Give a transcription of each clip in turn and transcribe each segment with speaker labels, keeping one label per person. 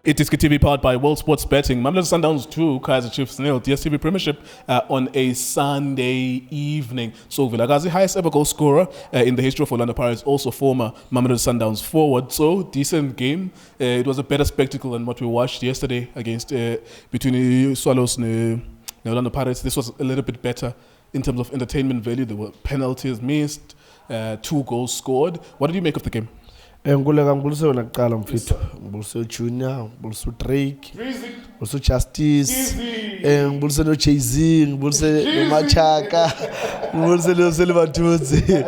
Speaker 1: iDiskiTV powered by World Sports Betting. Mamelodi Sundowns 2, Kaizer Chiefs 0. DStv Premiership on a Sunday evening. Tso Vilakazi, highest ever goal scorer in the history of Orlando Pirates, also former Mamelodi Sundowns forward. So, decent game. It was a better spectacle than what we watched yesterday against between Swallows and Orlando Pirates. This was a little bit better in terms of entertainment value. There were penalties missed, 2 goals scored. What did you make of the game?
Speaker 2: Ngibulise wena kuqala mfethu, ngibulise Junior, ngibulise Drake, ngibulise Justice, ngibulise no Jay-Z, ngibulise no Machaka, ngibulise no Selivathuzi.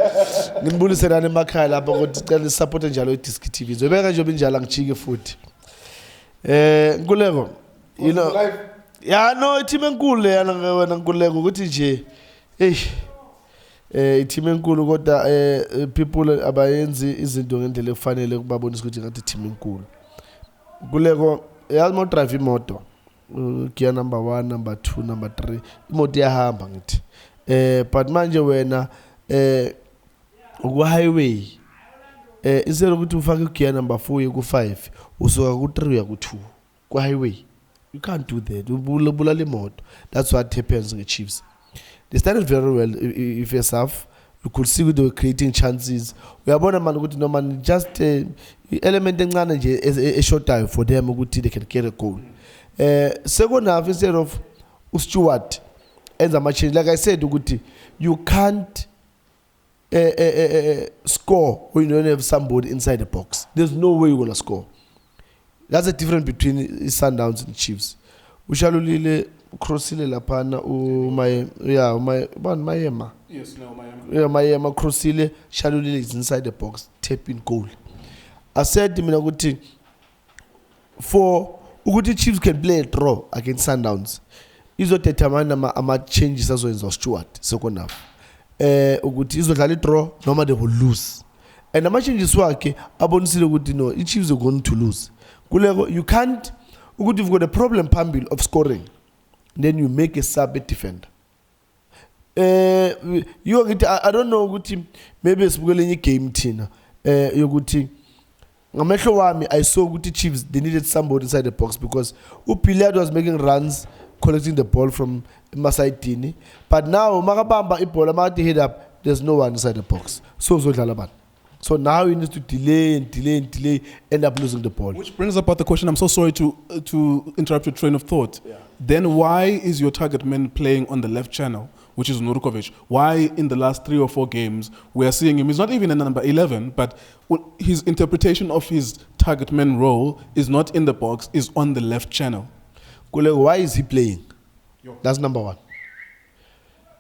Speaker 2: Ngibulise nani emakhaya lapha ukuthi sicela support njalo iDiskiTV. Zobeka nje obinjalo ngijike futhi. Nkuleko, you know. Yeah, no, team enkulu yana wena Nkuleko ukuthi nje team enkulu kodwa people abayenzi izinto ngendlela efanele kubabonisa ukuthi ngathi team enkulu. Kuleko yazi mo drive imoto. Gear number 1, number 2, number 3. Imoto iyahamba ngithi. But manje wena ku highway instead ukuthi ufake gear number 4 uye ku 5, usuka ku 3 uya ku 2 ku highway. You can't do that. Ubulala imoto. That's what happens in the Chiefs. They started very well. If first half, you could see they were creating chances. We are born a man good no man just element a short time for them they can get a goal. Second half, instead of Stewart ends a match, like I said, you can't score when you don't have somebody inside the box. There's no way you're gonna score. That's the difference between Sundowns and Chiefs. Shalulile crossile lapana Manyama.
Speaker 1: Yes, no, Manyama.
Speaker 2: Yeah, Manyama crossile, Shalulile is inside the box, tapping goal. I said to me, for Uguti Chiefs can play a draw against Sundowns. Izo determine ama changes as well as Stewart second half. Uguti izo dlala draw, normally they will lose. And the changes wake abonisile ukuthi no, the Chiefs are going to lose. You can't. You've got a problem, Pambil, of scoring. Then you make a sub defender. I don't know. Maybe it's because you came tina. You good thing. I saw good Chiefs. They needed somebody inside the box because Upilad was making runs, collecting the ball from Masai Tini. But now Magabamba Ipola head up. There's no one inside the box. So Jalaban. So now he needs to delay, end up losing the ball.
Speaker 1: Which brings about the question, I'm so sorry to interrupt your train of thought. Yeah. Then why is your target man playing on the left channel, which is Nurkovic? Why in the last 3 or 4 games, we are seeing him, he's not even in number 11, but his interpretation of his target man role is not in the box, is on the left channel.
Speaker 2: Why is he playing? That's number 1.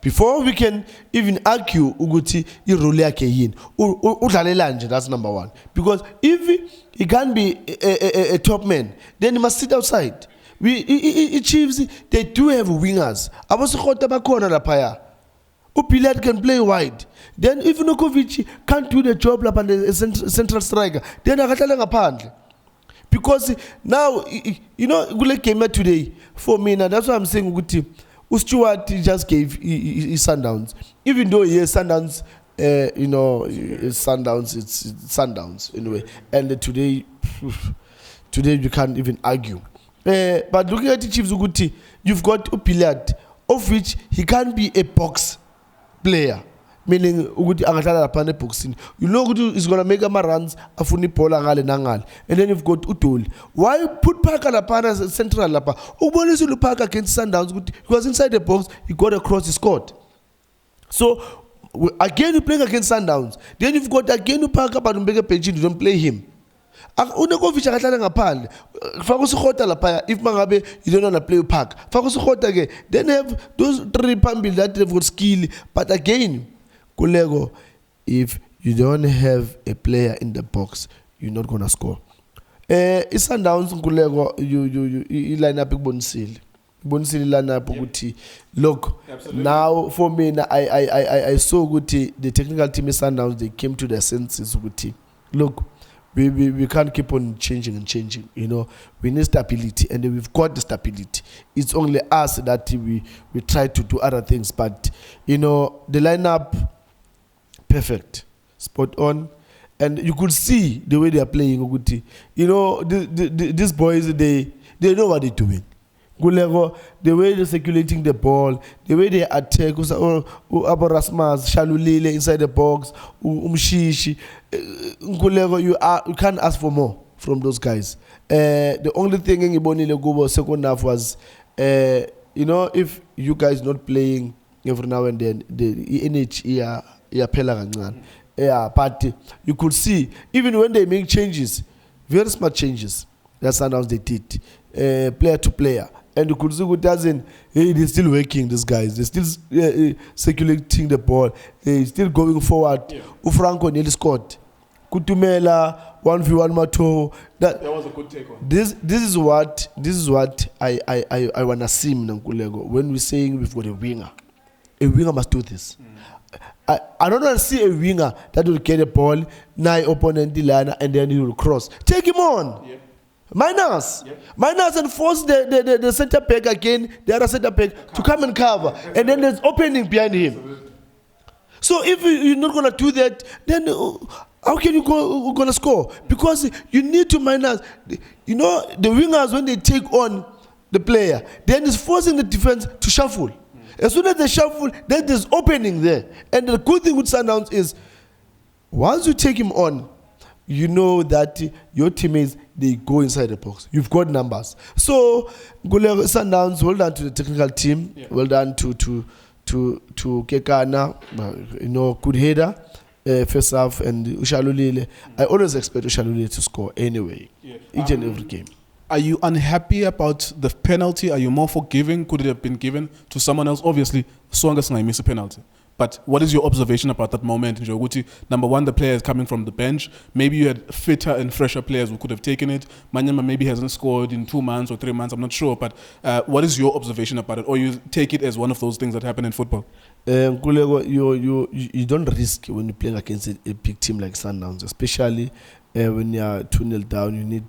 Speaker 2: Before we can even argue Uguti Iruliake Udalelanje, that's number 1. Because if he can't be a top man, then he must sit outside. Chiefs, they do have wingers. Upilad can play wide. Then if Nurkovic can't do the job like a central striker, then I because now, you know, Gule came here today for me, now that's why I'm saying Uguti. Stewart just gave his Sundowns, even though Sundowns, Sundowns, it's Sundowns anyway. And today you can't even argue. But looking at the Chiefs, you've got Upilad, of which he can't be a box player. Meaning, boxing. You know, he's gonna make him runs, afuni pola ngale nangal, and then you've got Utul. Why put Parker Lapana central lapa? Ubonisi Parker against Sundowns because inside the box he got across, he scored. So again, you playing against Sundowns. Then you've got again Parker, but you don't play him. Unakovic akathala ngaphandle. Faka usikhota lapha if mangabe you don't want to play Park. Faka usikhota again. Then have those 3 pambil that they've got skill, but again. Kulego, if you don't have a player in the box, you're not gonna score. It's Sundowns Kulego, you line up Bonisili. Bonisili line up Guti. Look, absolutely. Now for me, I saw Guti, the technical team is Sundowns, they came to their senses Guti. Look, we can't keep on changing, you know. We need stability, and we've got the stability. It's only us that we try to do other things, but you know, the lineup perfect, spot on, and you could see the way they are playing. You know, these boys, they know what they're doing. The way they're circulating the ball, the way they attack, Rasmus, Shalulile inside the box, Umshishi, you can't ask for more from those guys. The only thing in Ibonile Gobo second half was, you know, if you guys not playing every now and then, the NH but you could see, even when they make changes, very smart changes, that's Sundowns they did, player to player. And you could see who doesn't, they're still working, these guys. They're still circulating the ball. They're still going forward. Yeah. Ufranco nearly scored. Kutumela, 1v1 Mato. That
Speaker 1: was a good take on.
Speaker 2: This is what I want to see in Nkulego. When we're saying we've got a winger. A winger must do this. I don't want to see a winger that will get a ball, nigh opponent Dilana, and then he will cross. Take him on. Yeah. Minus and force the center back again, the other center back to come and cover, and then there's opening behind him. So if you're not gonna do that, then how can you gonna score? Because you need to minus. You know, the wingers, when they take on the player, then it's forcing the defense to shuffle. As soon as they shuffle, then there's opening there. And the good thing with Sundowns is, once you take him on, you know that your teammates, they go inside the box. You've got numbers. So, Sundowns, well done to the technical team. Yeah. Well done to Kekana. You know, good header. First half, and Shalulile. I always expect Shalulile to score anyway. Yeah. Each and every game.
Speaker 1: Are you unhappy about the penalty? Are you more forgiving? Could it have been given to someone else? Obviously, Songa missed a penalty. But what is your observation about that moment? Number one, the player is coming from the bench. Maybe you had fitter and fresher players who could have taken it. Manyama maybe hasn't scored in 2 months or 3 months. I'm not sure. But what is your observation about it? Or you take it as one of those things that happen in football?
Speaker 2: You don't risk when you're playing against a big team like Sundowns, especially when you're 2-0 down. You need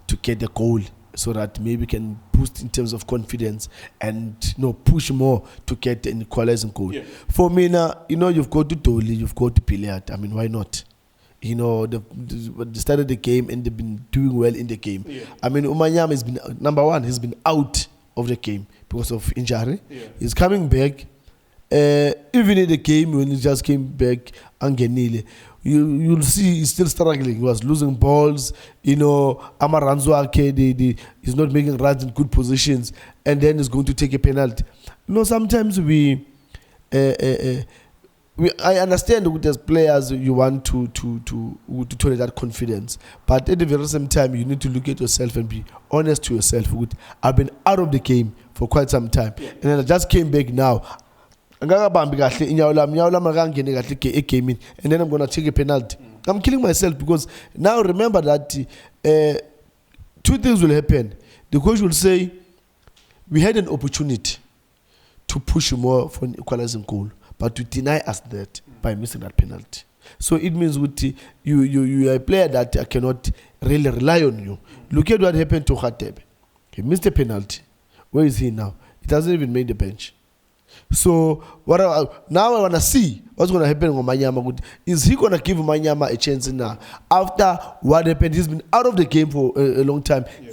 Speaker 2: to get a goal, so that maybe you can boost in terms of confidence and push more to get an equalizing goal. Yeah. For me now, you've got to Dolly, you've got to Pileat. I mean, why not? They started the game and they've been doing well in the game. Yeah. I mean, Manyama has been, number one, he's been out of the game because of injury. Yeah. He's coming back. Even in the game, when he just came back, Angenile, you'll see he's still struggling. He was losing balls, Amaranzo he's not making runs in good positions, and then he's going to take a penalty. Sometimes I understand that as players you want to tolerate that confidence, but at the very same time you need to look at yourself and be honest to yourself. I've been out of the game for quite some time, and then I just came back now. And then I'm going to take a penalty. I'm killing myself because now remember that 2 things will happen. The coach will say, we had an opportunity to push more for an equalizing goal, but you deny us that by missing that penalty. So it means you are a player that I cannot really rely on you. Look at what happened to Khatebe. He missed a penalty. Where is he now? He doesn't even make the bench. So now I want to see what's going to happen with Manyama. Is he going to give Manyama a chance now? After what happened, he's been out of the game for a long time. Yeah.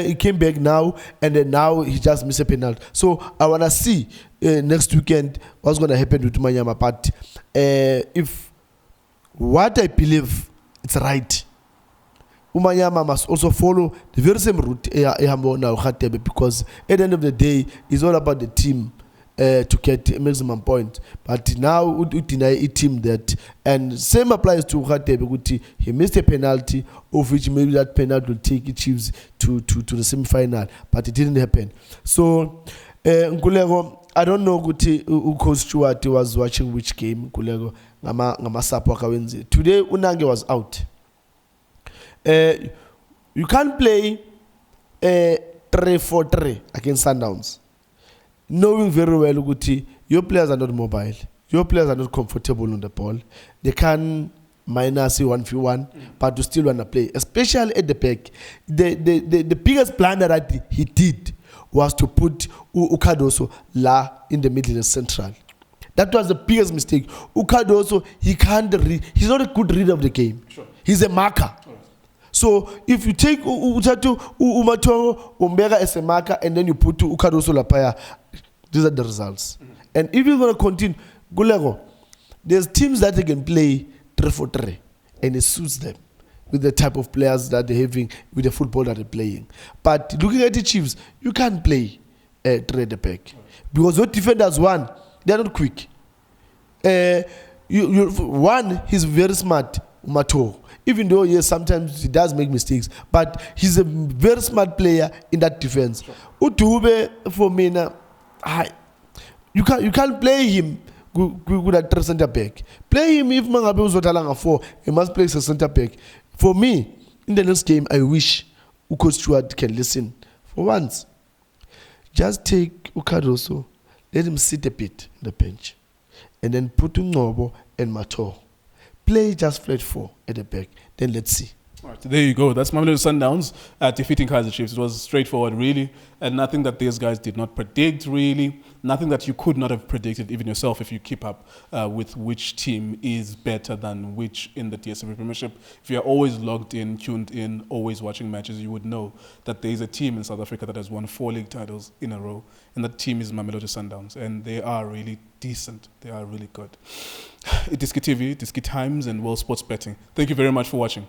Speaker 2: He came back now, and then now he just missed a penalty. So I want to see next weekend what's going to happen with Manyama. But if what I believe it's right, Manyama must also follow the very same route because at the end of the day, it's all about the team. To get a maximum point, but now we deny a team that, and same applies to Khatebe. He missed a penalty, of which maybe that penalty will take the Chiefs to the semi-final, but it didn't happen. So, Nkulego, I don't know who Coach Stewart was watching which game. Nkulego, today Unange was out. You can't play 3-4-3 against Sundowns, knowing very well that your players are not mobile, your players are not comfortable on the ball. They can minus 1v1, but you still want to play, especially at the back. The biggest blunder that he did was to put Ukadoso in the middle and central. That was the biggest mistake. Ukadoso, he's not a good reader of the game. Sure. He's a marker. So if you take Utatu Umato Umbega as a marker and then you put Ukadoso Lapaya, these are the results. And if you're going to continue, Gulego, there's teams that they can play 3-4-3 and it suits them with the type of players that they're having, with the football that they're playing. But looking at the Chiefs, you can't play 3 at the back. Because what defenders, one, they're not quick. One, he's very smart, Mato. Even though, yes, sometimes he does make mistakes, but he's a very smart player in that defense. Utube, for me, you can't play him good at center back. Play him if Mangabe Uzotalanga 4, he must play as a center back. For me, in the next game, I wish Uko Stewart can listen. For once, just take Ukadoso, let him sit a bit on the bench, and then put Ngobo and Mato. Play just flat 4 at the back. Then let's see.
Speaker 1: All right, there you go. That's Mamelodi Sundowns defeating Kaizer Chiefs. It was straightforward, really, and nothing that these guys did not predict, really. Nothing that you could not have predicted, even yourself, if you keep up with which team is better than which in the DStv Premiership. If you're always logged in, tuned in, always watching matches, you would know that there is a team in South Africa that has won 4 league titles in a row, and that team is Mamelodi Sundowns, and they are really decent. They are really good. iDiskiTV, Diski Times, and World Sports Betting. Thank you very much for watching.